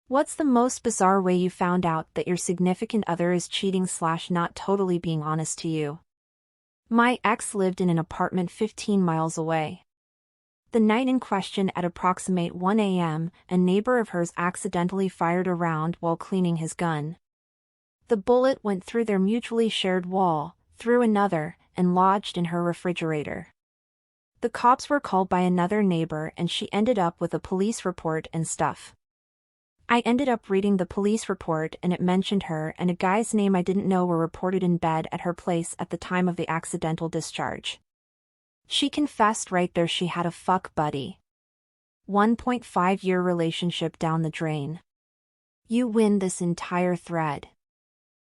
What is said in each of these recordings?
What's the most bizarre way you found out that your significant other is cheating/not totally being honest to you? My ex lived in an apartment 15 miles away. The night in question at approximate 1 a.m., a neighbor of hers accidentally fired a round while cleaning his gun. The bullet went through their mutually shared wall, through another, and lodged in her refrigerator. The cops were called by another neighbor and she ended up with a police report and stuff. I ended up reading the police report and it mentioned her and a guy's name I didn't know were reported in bed at her place at the time of the accidental discharge. She confessed right there she had a fuck buddy. 1.5-year relationship down the drain. You win this entire thread.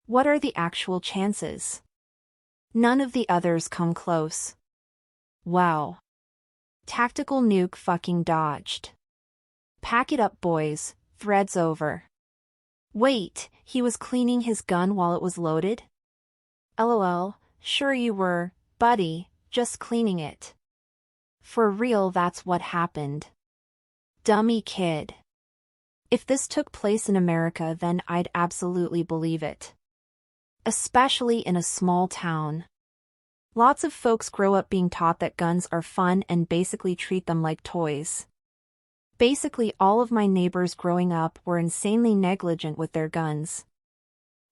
What are the actual chances? None of the others come close. Wow. Tactical nuke fucking dodged. Pack it up, boys. Thread's over. Wait, he was cleaning his gun while it was loaded? LOL, sure you were, buddy, just cleaning it. For real, that's what happened. Dummy kid. If this took place in America, then I'd absolutely believe it. Especially in a small town. Lots of folks grow up being taught that guns are fun and basically treat them like toys. Basically, all of my neighbors growing up were insanely negligent with their guns.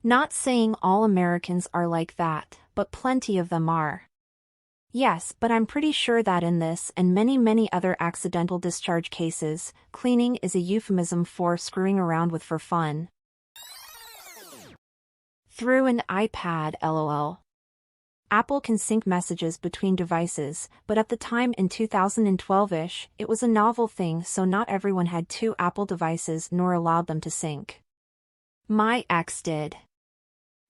Not saying all Americans are like that, but plenty of them are. Yes, but I'm pretty sure that in this and many other accidental discharge cases, cleaning is a euphemism for screwing around with for fun. Through an iPad, LOL. Apple can sync messages between devices, but at the time in 2012-ish, it was a novel thing, so not everyone had two Apple devices nor allowed them to sync. My ex did.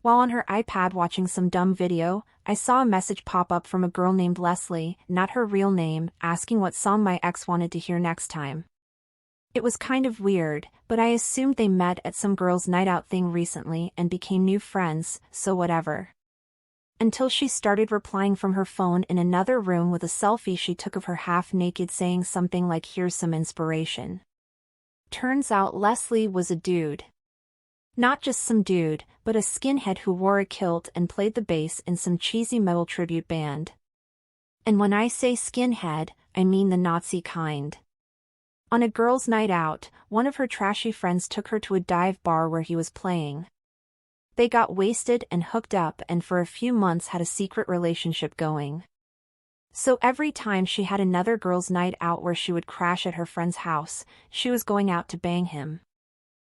While on her iPad watching some dumb video, I saw a message pop up from a girl named Leslie, not her real name, asking what song my ex wanted to hear next time. It was kind of weird, but I assumed they met at some girls' night out thing recently and became new friends, so whatever. Until she started replying from her phone in another room with a selfie she took of her half-naked saying something like "here's some inspiration." Turns out Leslie was a dude. Not just some dude, but a skinhead who wore a kilt and played the bass in some cheesy metal tribute band. And when I say skinhead, I mean the Nazi kind. On a girls' night out, one of her trashy friends took her to a dive bar where he was playing. They got wasted and hooked up and for a few months had a secret relationship going. So every time she had another girls' night out where she would crash at her friend's house, she was going out to bang him.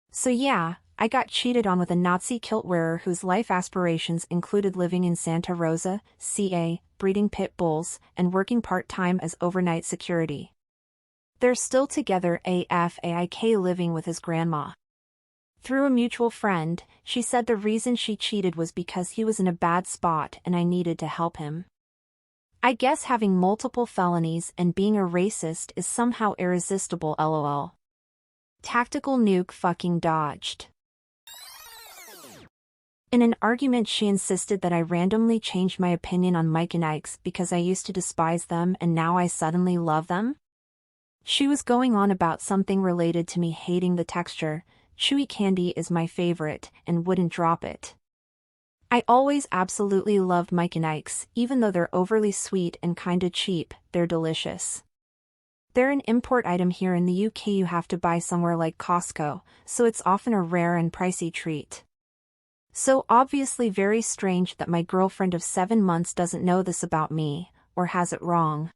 So yeah, I got cheated on with a Nazi kilt wearer whose life aspirations included living in Santa Rosa, CA, breeding pit bulls, and working part-time as overnight security. They're still together AFAIK living with his grandma. Through a mutual friend, she said the reason she cheated was because he was in a bad spot and I needed to help him. I guess having multiple felonies and being a racist is somehow irresistible, LOL. Tactical nuke fucking dodged. In an argument she insisted that I randomly changed my opinion on Mike and Ike's because I used to despise them and now I suddenly love them? She was going on about something related to me hating the texture. Chewy candy is my favorite, and wouldn't drop it. I always absolutely loved Mike and Ike's, even though they're overly sweet and kinda cheap, they're delicious. They're an import item here in the UK you have to buy somewhere like Costco, so it's often a rare and pricey treat. So obviously very strange that my girlfriend of 7 months doesn't know this about me, or has it wrong.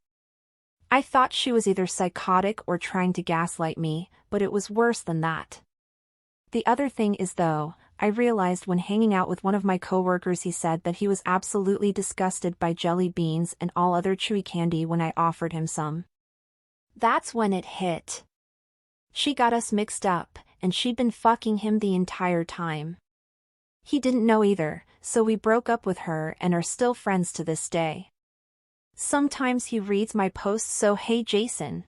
I thought she was either psychotic or trying to gaslight me, but it was worse than that. The other thing is though, I realized when hanging out with one of my coworkers he said that he was absolutely disgusted by jelly beans and all other chewy candy when I offered him some. That's when it hit. She got us mixed up, and she'd been fucking him the entire time. He didn't know either, so we broke up with her and are still friends to this day. Sometimes he reads my posts, so hey Jason.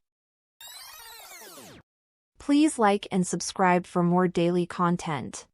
Please like and subscribe for more daily content.